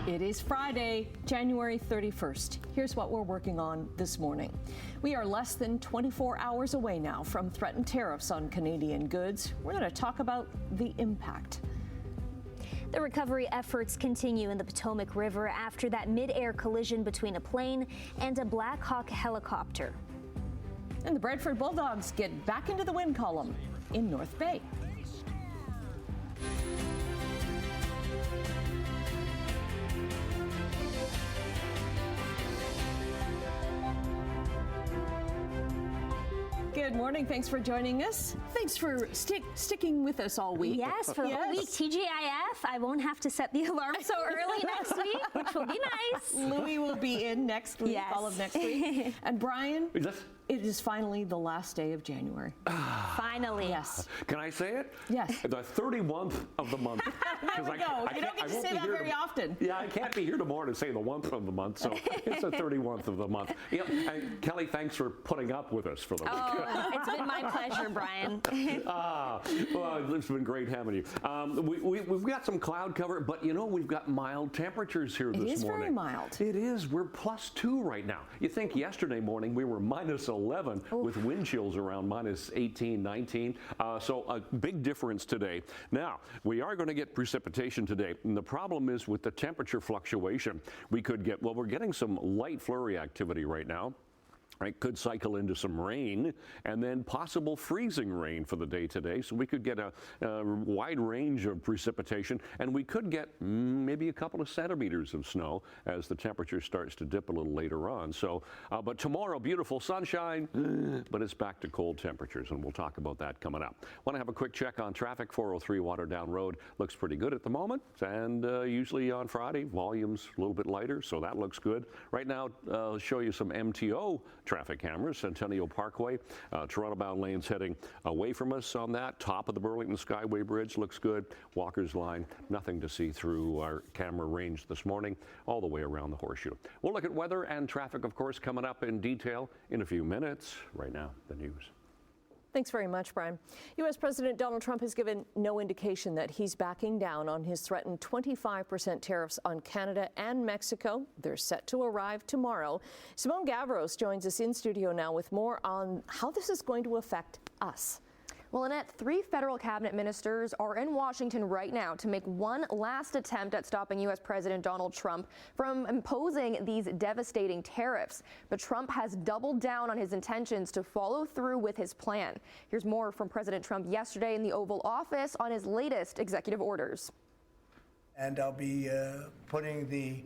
It is Friday, January 31st. Here's what we're working on this morning. We are less than 24 hours away now from threatened tariffs on Canadian goods. We're going to talk about the impact. The recovery efforts continue in the Potomac River after that mid-air collision between a plane and a Black Hawk helicopter. And the Brantford Bulldogs get back into the win column in North Bay. Good morning. Thanks for joining us. Thanks for sticking with us all week. Yes, for the whole week. TGIF. I won't have to set the alarm so early next week, which will be nice. Louis will be in next week, yes. all of next week. And Brian, it is finally the last day of January. Finally. Yes. Can I say it? Yes. The 31th of the month. There we go. You don't get to say that very often. Yeah, I can't be here tomorrow to say the 1st of the month, so it's the 31th of the month. Yep. And Kelly, thanks for putting up with us for the week. Oh, it's been my pleasure, Brian. Well, it's been great having you. We've got some cloud cover, but you know, we've got mild temperatures here this morning. It is very mild. It is. We're +2 right now. You think yesterday morning we were -11 with wind chills around -18, 19. So a big difference today. Now, we are going to get precipitation today. And the problem is with the temperature fluctuation, we could get, well, we're getting some light flurry activity right now. It could cycle into some rain and then possible freezing rain for the day today. So we could get a wide range of precipitation, and we could get maybe a couple of centimeters of snow as the temperature starts to dip a little later on. So, but tomorrow, beautiful sunshine, but it's back to cold temperatures, and we'll talk about that coming up. Want to have a quick check on traffic. 403 Waterdown Road looks pretty good at the moment, and usually on Friday, volume's a little bit lighter, so that looks good. Right now, I'll show you some MTO traffic cameras. Centennial Parkway, Toronto-bound lanes heading away from us on that. Top of the Burlington Skyway Bridge looks good. Walker's Line, nothing to see through our camera range this morning, all the way around the Horseshoe. We'll look at weather and traffic, of course, coming up in detail in a few minutes. Right now, the news. Thanks very much, Brian. U.S. President Donald Trump has given no indication that he's backing down on his threatened 25% tariffs on Canada and Mexico. They're set to arrive tomorrow. Simone Gavros joins us in studio now with more on how this is going to affect us. Well, Annette, 3 federal cabinet ministers are in Washington right now to make one last attempt at stopping U.S. President Donald Trump from imposing these devastating tariffs. But Trump has doubled down on his intentions to follow through with his plan. Here's more from President Trump yesterday in the Oval Office on his latest executive orders. And I'll be putting the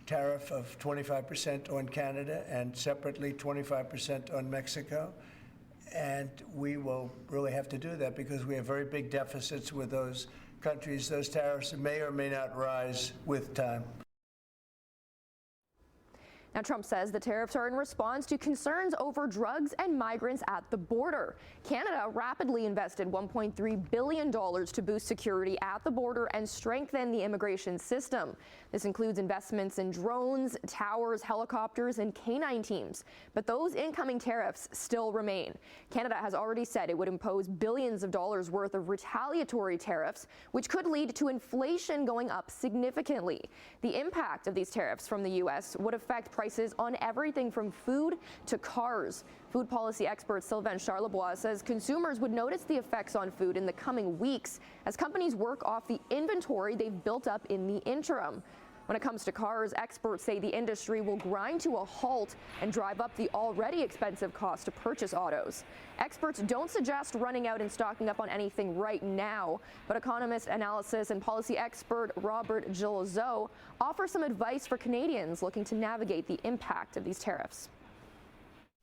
tariff of 25% on Canada and separately 25% on Mexico. And we will really have to do that because we have very big deficits with those countries. Those tariffs may or may not rise with time. Now, Trump says the tariffs are in response to concerns over drugs and migrants at the border. Canada rapidly invested $1.3 billion to boost security at the border and strengthen the immigration system. This includes investments in drones, towers, helicopters, and canine teams. But those incoming tariffs still remain. Canada has already said it would impose billions of dollars worth of retaliatory tariffs, which could lead to inflation going up significantly. The impact of these tariffs from the U.S. would affect prices on everything from food to cars. Food policy expert Sylvain Charlebois says consumers would notice the effects on food in the coming weeks as companies work off the inventory they've built up in the interim. When it comes to cars, experts say the industry will grind to a halt and drive up the already expensive cost to purchase autos. Experts don't suggest running out and stocking up on anything right now, but economist, analysis, and policy expert Robert Gillozeau offers some advice for Canadians looking to navigate the impact of these tariffs.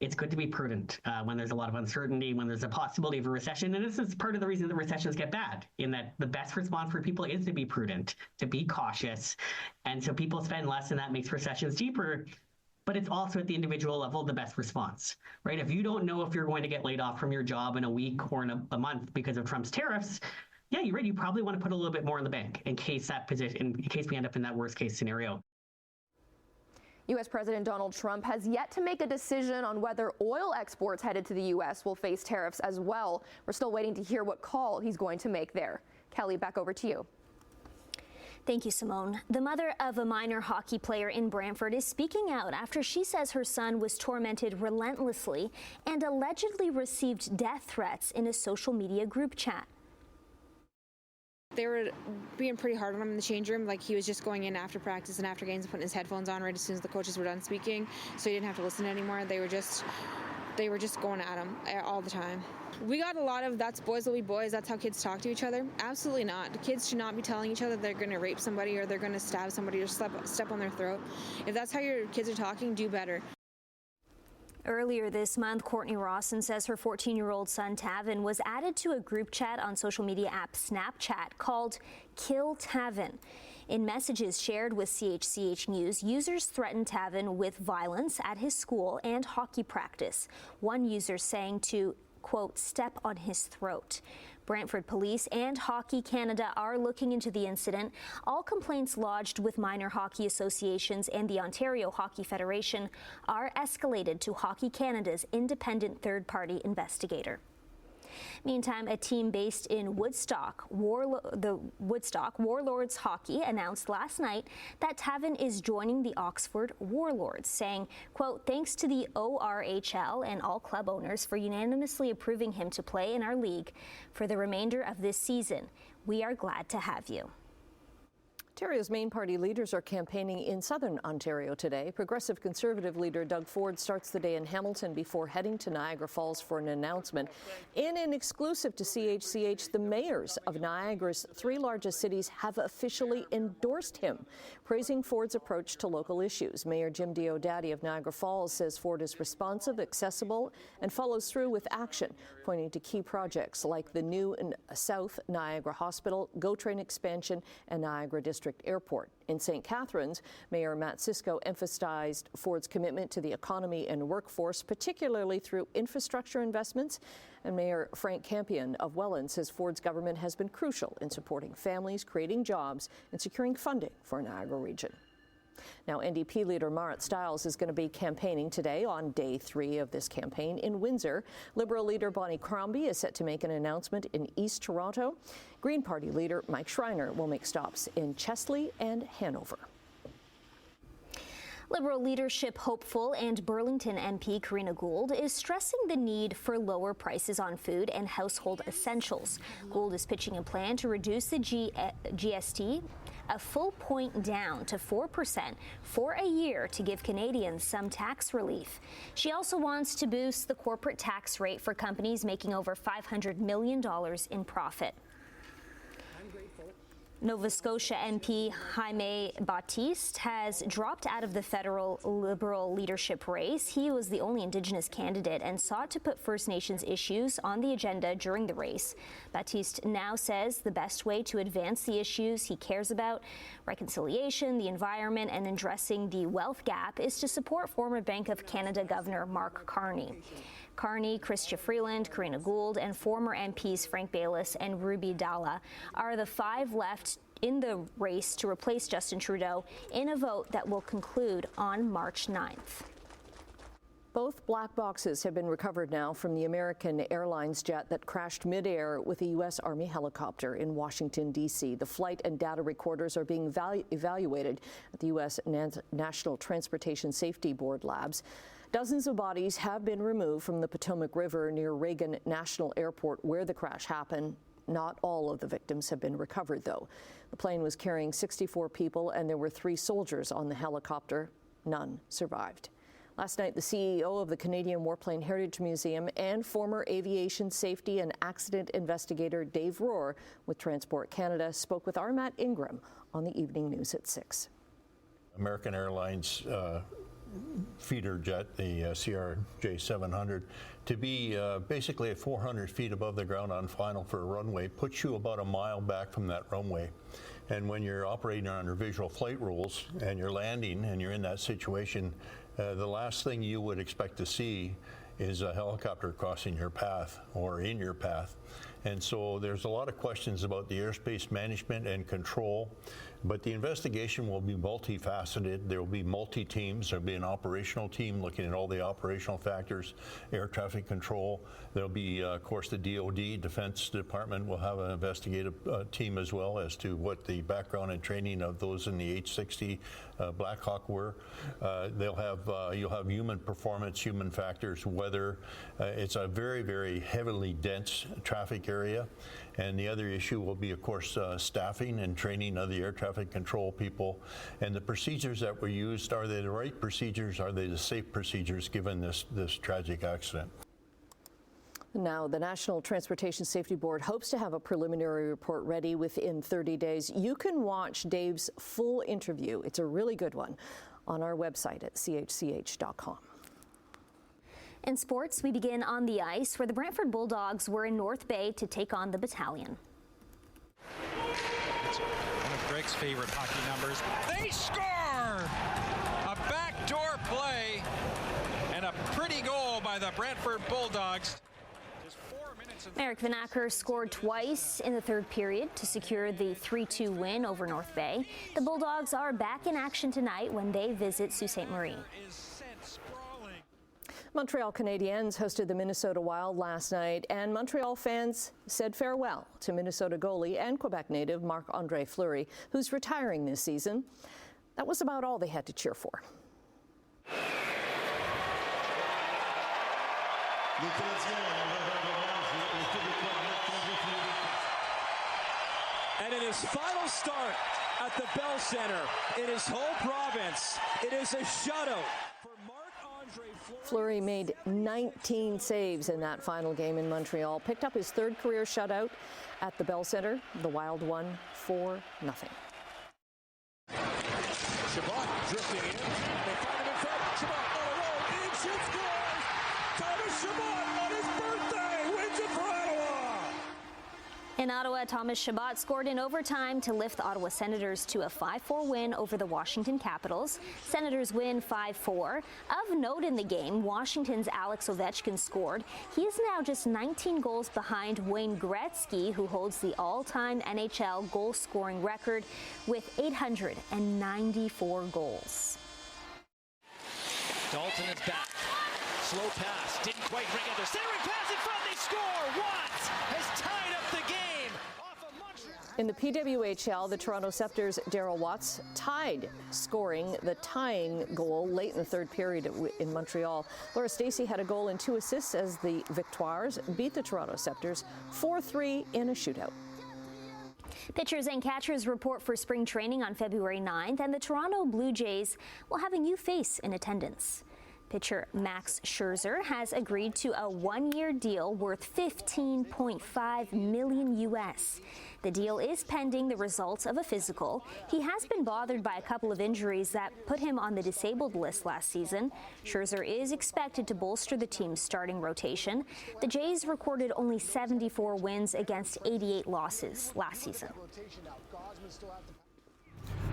It's good to be prudent when there's a lot of uncertainty, when there's a possibility of a recession. And this is part of the reason that recessions get bad, in that the best response for people is to be prudent, to be cautious. And so people spend less, and that makes recessions deeper. But it's also at the individual level the best response, right? If you don't know if you're going to get laid off from your job in a week or in a month because of Trump's tariffs, yeah, you're right. You probably want to put a little bit more in the bank in case we end up in that worst case scenario. U.S. President Donald Trump has yet to make a decision on whether oil exports headed to the U.S. will face tariffs as well. We're still waiting to hear what call he's going to make there. Kelly, back over to you. Thank you, Simone. The mother of a minor hockey player in Brantford is speaking out after she says her son was tormented relentlessly and allegedly received death threats in a social media group chat. They were being pretty hard on him in the change room. Like, he was just going in after practice and after games and putting his headphones on right as soon as the coaches were done speaking, so he didn't have to listen anymore. They were just going at him all the time. We got a lot of "that's boys will be boys, that's how kids talk to each other." Absolutely not. The kids should not be telling each other they're going to rape somebody or they're going to stab somebody or step on their throat. If that's how your kids are talking, do better. Earlier this month, Courtney Rawson says her 14-year-old son Tavin was added to a group chat on social media app Snapchat called Kill Tavin. In messages shared with CHCH News, users threatened Tavin with violence at his school and hockey practice. One user saying to, quote, step on his throat. Brantford Police and Hockey Canada are looking into the incident. All complaints lodged with minor hockey associations and the Ontario Hockey Federation are escalated to Hockey Canada's independent third-party investigator. Meantime, a team based in Woodstock, Warlords Hockey, announced last night that Tavin is joining the Oxford Warlords, saying, quote, thanks to the ORHL and all club owners for unanimously approving him to play in our league for the remainder of this season. We are glad to have you. Ontario's main party leaders are campaigning in southern Ontario today. Progressive Conservative leader Doug Ford starts the day in Hamilton before heading to Niagara Falls for an announcement. In an exclusive to CHCH, the mayors of Niagara's three largest cities have officially endorsed him, praising Ford's approach to local issues. Mayor Jim Diodati of Niagara Falls says Ford is responsive, accessible, and follows through with action, pointing to key projects like the new South Niagara Hospital, GO Train expansion, and Niagara District Airport. In St. Catharines, Mayor Matt Cisco emphasized Ford's commitment to the economy and workforce, particularly through infrastructure investments. And Mayor Frank Campion of Welland says Ford's government has been crucial in supporting families, creating jobs, and securing funding for Niagara region. Now, NDP leader Marit Stiles is going to be campaigning today on day 3 of this campaign in Windsor. Liberal leader Bonnie Crombie is set to make an announcement in East Toronto. Green Party leader Mike Schreiner will make stops in Chesley and Hanover. Liberal leadership hopeful and Burlington MP Karina Gould is stressing the need for lower prices on food and household essentials. Gould is pitching a plan to reduce the GST a full point down to 4% for a year to give Canadians some tax relief. She also wants to boost the corporate tax rate for companies making over $500 million in profit. Nova Scotia MP Jaime Batiste has dropped out of the federal Liberal leadership race. He was the only Indigenous candidate and sought to put First Nations issues on the agenda during the race. Batiste now says the best way to advance the issues he cares about, reconciliation, the environment, and addressing the wealth gap, is to support former Bank of Canada Governor Mark Carney. Carney, Chrystia Freeland, Karina Gould, and former MPs Frank Baylis and Ruby Dalla are the 5 left in the race to replace Justin Trudeau in a vote that will conclude on March 9th. Both black boxes have been recovered now from the American Airlines jet that crashed midair with a U.S. Army helicopter in Washington, D.C. The flight and data recorders are being evaluated at the U.S. National Transportation Safety Board labs. Dozens of bodies have been removed from the Potomac River near Reagan National Airport where the crash happened. Not all of the victims have been recovered, though. The plane was carrying 64 people, and there were 3 soldiers on the helicopter. None survived. Last night, the CEO of the Canadian Warplane Heritage Museum and former aviation safety and accident investigator Dave Rohr with Transport Canada spoke with our Matt Ingram on the evening news at 6. American Airlines feeder jet, the CRJ 700, to be basically at 400 feet above the ground on final for a runway puts you about a mile back from that runway. And when you're operating under visual flight rules and you're landing and you're in that situation, the last thing you would expect to see is a helicopter crossing your path or in your path. And so there's a lot of questions about the airspace management and control. But the investigation will be multifaceted. There will be multi-teams. There will be an operational team looking at all the operational factors, air traffic control. There will be, of course, the DOD, Defense Department, will have an investigative team as well as to what the background and training of those in the H-60 Black Hawk were. You'll have human performance, human factors, weather. It's a very, very heavily dense traffic area. And the other issue will be, of course, staffing and training of the air traffic control people. And the procedures that were used, are they the right procedures? Are they the safe procedures given this tragic accident? Now, the National Transportation Safety Board hopes to have a preliminary report ready within 30 days. You can watch Dave's full interview. It's a really good one on our website at chch.com. In sports, we begin on the ice, where the Brantford Bulldogs were in North Bay to take on the Battalion. It's one of Greg's favorite hockey numbers. They score! A backdoor play and a pretty goal by the Brantford Bulldogs. Merrick Van Acker scored twice in the third period to secure the 3-2 win over North Bay. The Bulldogs are back in action tonight when they visit Sault Ste. Marie. Montreal Canadiens hosted the Minnesota Wild last night, and Montreal fans said farewell to Minnesota goalie and Quebec native Marc-Andre Fleury, who's retiring this season. That was about all they had to cheer for. And in his final start at the Bell Center in his home province, it is a shutout for Marc-Andre Fleury. Fleury made 19 saves in that final game in Montreal, picked up his third career shutout at the Bell Center. The Wild won 4-0. Chabot drifting in. They find him in front. Chabot on a roll. In shoots, scores! Thomas Chabot on his birthday wins it for Ottawa. In Ottawa, Thomas Chabot scored in overtime to lift the Ottawa Senators to a 5-4 win over the Washington Capitals. Senators win 5-4. Of note in the game, Washington's Alex Ovechkin scored. He is now just 19 goals behind Wayne Gretzky, who holds the all-time NHL goal-scoring record with 894 goals. Dalton is back. Slow pass. Didn't quite ring out there. Centering pass in front. They score. Watts has tied up the game. In the PWHL, the Toronto Scepter's Darryl Watts tied, scoring the tying goal late in the third period in Montreal. Laura Stacey had a goal and 2 assists as the Victoires beat the Toronto Scepters 4-3 in a shootout. Pitchers and catchers report for spring training on February 9th, and the Toronto Blue Jays will have a new face in attendance. Pitcher Max Scherzer has agreed to a 1-year deal worth $15.5 million US. The deal is pending the results of a physical. He has been bothered by a couple of injuries that put him on the disabled list last season. Scherzer is expected to bolster the team's starting rotation. The Jays recorded only 74 wins against 88 losses last season.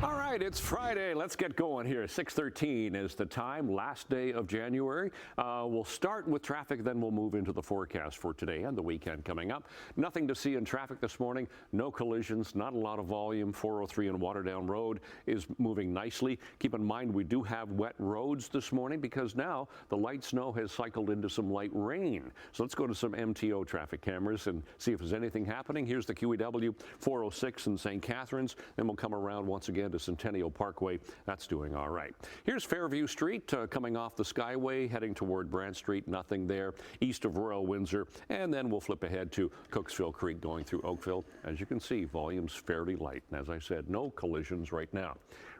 All right, it's Friday. Let's get going here. 6:13 is the time, last day of January. We'll start with traffic, then we'll move into the forecast for today and the weekend coming up. Nothing to see in traffic this morning. No collisions, not a lot of volume. 403 and Waterdown Road is moving nicely. Keep in mind we do have wet roads this morning because now the light snow has cycled into some light rain. So let's go to some MTO traffic cameras and see if there's anything happening. Here's the QEW 406 in St. Catharines. Then we'll come around once again to Centennial Parkway. That's doing all right. Here's Fairview Street coming off the Skyway, heading toward Brant Street. Nothing there. East of Royal Windsor. And then we'll flip ahead to Cooksville Creek going through Oakville. As you can see, volume's fairly light. And as I said, no collisions right now.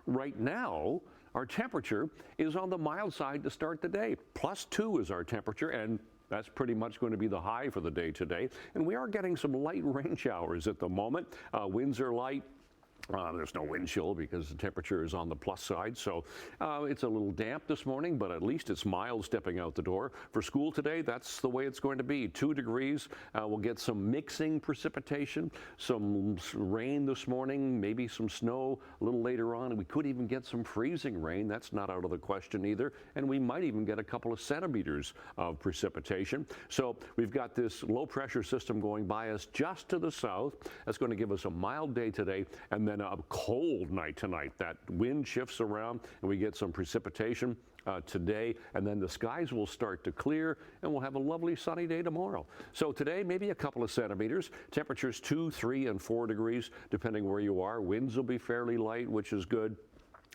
Right now, our temperature is on the mild side to start the day. +2 is our temperature, and that's pretty much going to be the high for the day today. And we are getting some light rain showers at the moment. Winds are light. There's no wind chill because the temperature is on the plus side, so it's a little damp this morning, but at least it's mild stepping out the door. For school today, that's the way it's going to be. 2 degrees. We'll get some mixing precipitation, some rain this morning, maybe some snow a little later on, and we could even get some freezing rain. That's not out of the question either, and we might even get a couple of centimeters of precipitation. So we've got this low pressure system going by us just to the south. That's going to give us a mild day today, and then then a cold night tonight. That wind shifts around and we get some precipitation today, and then the skies will start to clear and we'll have a lovely sunny day tomorrow. So today, maybe a couple of centimeters. Temperatures 2, 3, and 4 degrees, depending where you are. Winds will be fairly light, which is good.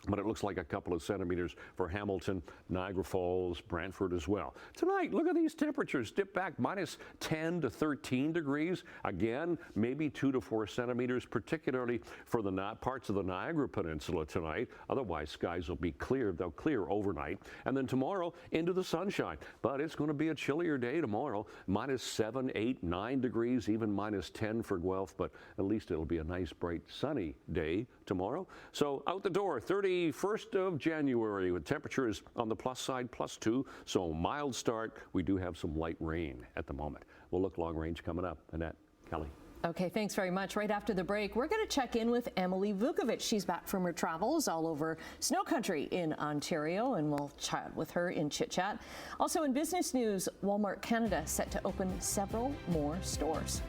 But it looks like a couple of centimeters for Hamilton, Niagara Falls, Brantford as well. Tonight, look at these temperatures. Dip back minus 10 to 13 degrees. Again, maybe 2 to 4 centimeters, particularly for the parts of the Niagara Peninsula tonight. Otherwise, skies will be clear. They'll clear overnight. And then tomorrow, into the sunshine. But it's going to be a chillier day tomorrow. Minus 7, 8, 9 degrees, even minus 10 for Guelph. But at least it'll be a nice, bright, sunny day tomorrow. So out the door, 31st of January, with temperatures on the plus side, +2, so mild start. We do have some light rain at the moment. We'll look long range coming up. Annette, Kelly. Okay, thanks very much. Right after the break, we're going to check in with Emily Vukovic. She's back from her travels all over snow country in Ontario, and we'll chat with her in Chit Chat. Also in business news, Walmart Canada set to open several more stores.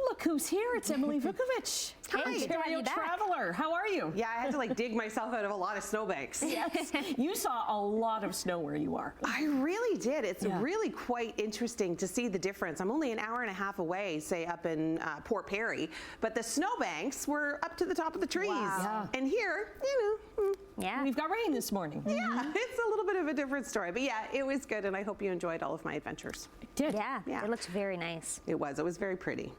Look who's here. It's Emily Vukovic. Ontario traveler. How are you? Yeah, I had to dig myself out of a lot of snowbanks. Yes. You saw a lot of snow where you are. I really did. It's really quite interesting to see the difference. I'm only an hour and a half away, say up in Port Perry, but the snowbanks were up to the top of the trees. Wow. And here, Yeah. We've got rain this morning. Yeah, it's a little bit of a different story. But yeah, it was good, and I hope you enjoyed all of my adventures. Did. Yeah, it looks very nice. It was very pretty.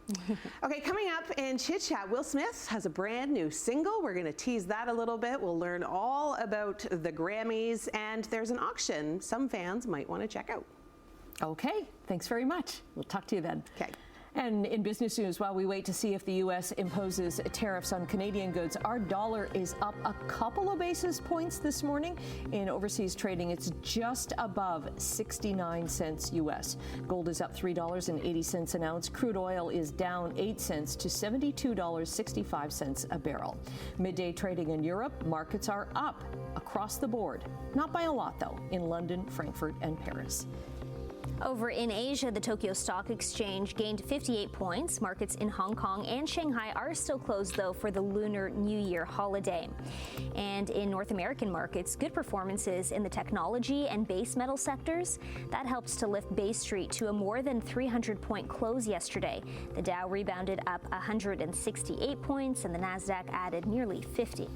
Okay, coming up in Chit Chat, Will Smith has a brand new single. We're going to tease that a little bit. We'll learn all about the Grammys, and there's an auction some fans might want to check out. Okay, thanks very much. We'll talk to you then. Okay. And in business news, while we wait to see if the U.S. imposes tariffs on Canadian goods, our dollar is up a couple of basis points this morning. In overseas trading, it's just above 69 cents U.S. Gold is up $3.80 an ounce. Crude oil is down 8 cents to $72.65 a barrel. Midday trading in Europe, markets are up across the board. Not by a lot, though, in London, Frankfurt, and Paris. Over in Asia, the Tokyo Stock Exchange gained 58 points. Markets in Hong Kong and Shanghai are still closed, though, for the Lunar New Year holiday. And in North American markets, good performances in the technology and base metal sectors. That helps to lift Bay Street to a more than 300-point close yesterday. The Dow rebounded up 168 points, and the Nasdaq added nearly 50.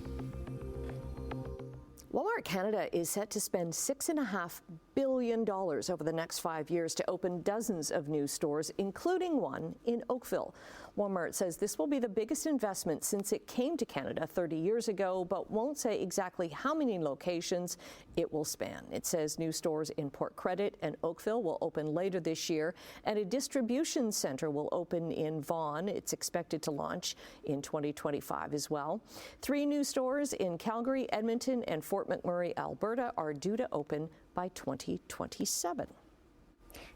Walmart Canada is set to spend $6.5 billion over the next 5 years to open dozens of new stores, including one in Oakville. Walmart says this will be the biggest investment since it came to Canada 30 years ago, but won't say exactly how many locations it will span. It says new stores in Port Credit and Oakville will open later this year, and a distribution center will open in Vaughan. It's expected to launch in 2025 as well. 3 new stores in Calgary, Edmonton, and Fort McMurray, Alberta are due to open by 2027.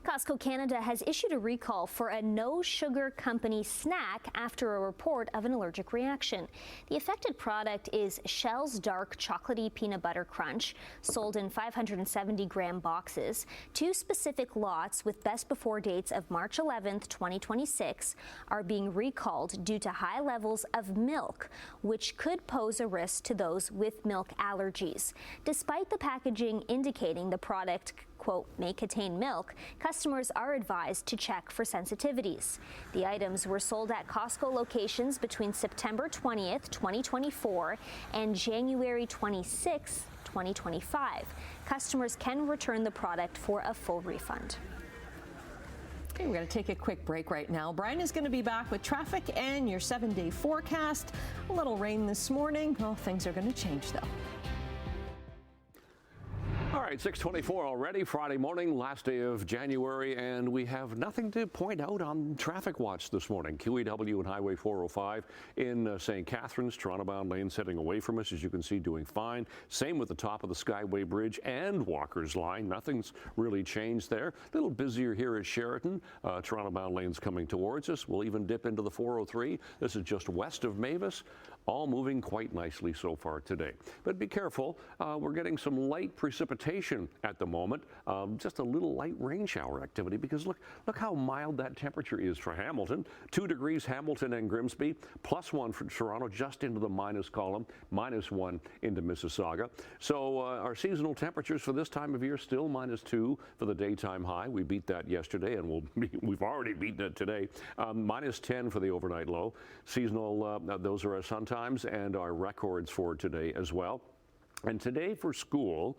Costco Canada has issued a recall for a no-sugar company snack after a report of an allergic reaction. The affected product is Shell's Dark Chocolatey Peanut Butter Crunch, sold in 570-gram boxes. 2 specific lots with best before dates of March 11th, 2026 are being recalled due to high levels of milk, which could pose a risk to those with milk allergies. Despite the packaging indicating the product, quote, may contain milk, customers are advised to check for sensitivities. The items were sold at Costco locations between September 20th, 2024 and January 26th, 2025. Customers can return the product for a full refund. Okay, we're going to take a quick break right now. Brian is going to be back with traffic and your 7-day forecast. A little rain this morning. Well, things are going to change, though. All right, 6:24 already, Friday morning, last day of January, and we have nothing to point out on Traffic Watch this morning. QEW and Highway 405 in St. Catharines, Toronto-bound lanes heading away from us, as you can see, doing fine. Same with the top of the Skyway Bridge and Walker's Line. Nothing's really changed there. A little busier here at Sheraton. Toronto-bound lanes coming towards us. We'll even dip into the 403. This is just west of Mavis. All moving quite nicely so far today. But be careful. We're getting some light precipitation precipitation at the moment. Just a little light rain shower activity because look how mild that temperature is for Hamilton. 2 degrees Hamilton and Grimsby, +1 for Toronto, just into the minus column, -1 into Mississauga. So our seasonal temperatures for this time of year still -2 for the daytime high. We beat that yesterday, and we've already beaten it today. -10 for the overnight low. Seasonal, those are our sun times and our records for today as well. And today for school,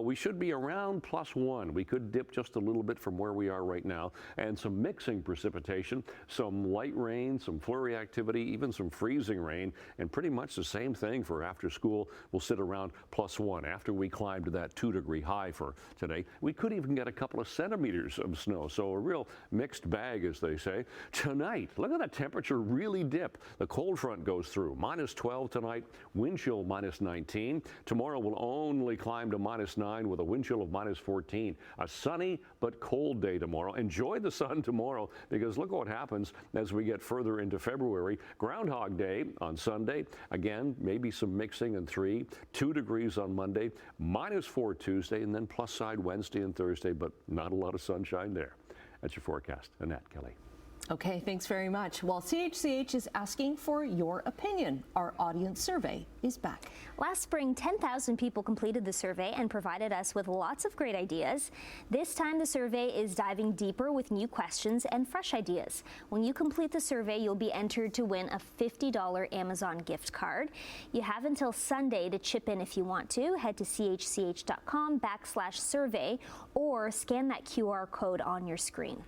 we should be around +1. We could dip just a little bit from where we are right now, and some mixing precipitation, some light rain, some flurry activity, even some freezing rain, and pretty much the same thing for after school. We'll sit around +1 after we climb to that 2-degree high for today. We could even get a couple of centimeters of snow, so a real mixed bag, as they say. Tonight, look at that temperature really dip. The cold front goes through, -12 tonight, wind chill -19. Tomorrow will only climb to -9 with a wind chill of -14. A sunny but cold day tomorrow. Enjoy the sun tomorrow because look what happens as we get further into February. Groundhog Day on Sunday. Again, maybe some mixing in 3. 2 degrees on Monday. -4 Tuesday, and then plus side Wednesday and Thursday, but not a lot of sunshine there. That's your forecast. Annette Kelly. Okay, thanks very much. Well, CHCH is asking for your opinion. Our audience survey is back. Last spring, 10,000 people completed the survey and provided us with lots of great ideas. This time, the survey is diving deeper with new questions and fresh ideas. When you complete the survey, you'll be entered to win a $50 Amazon gift card. You have until Sunday to chip in if you want to. Head to chch.com/survey or scan that QR code on your screen.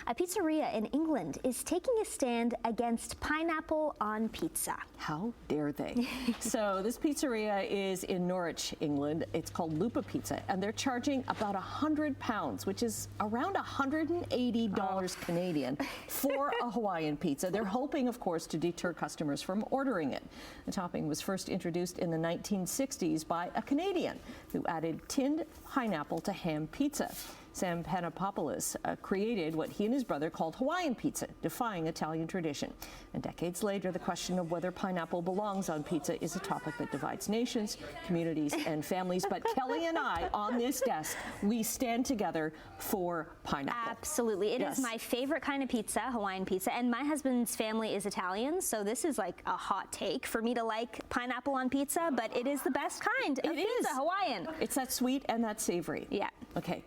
A pizzeria in England is taking a stand against pineapple on pizza. How dare they? So this pizzeria is in Norwich, England. It's called Lupa Pizza, and they're charging about £100, which is around $180 Canadian for a Hawaiian pizza. They're hoping, of course, to deter customers from ordering it. The topping was first introduced in the 1960s by a Canadian who added tinned pineapple to ham pizza. Sam Panopoulos created what he and his brother called Hawaiian pizza, defying Italian tradition. And decades later, the question of whether pineapple belongs on pizza is a topic that divides nations, communities, and families. But Kelly and I, on this desk, we stand together for pineapple. Absolutely. It is my favorite kind of pizza, Hawaiian pizza, and my husband's family is Italian, so this is like a hot take for me to like pineapple on pizza, but it is the best kind of pizza, Hawaiian. It's that sweet and that savory. Yeah. Okay.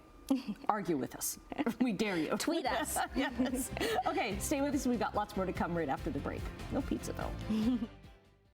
Argue with us. We dare you. Tweet us. Yes. Okay, stay with us. We've got lots more to come right after the break. No pizza, though.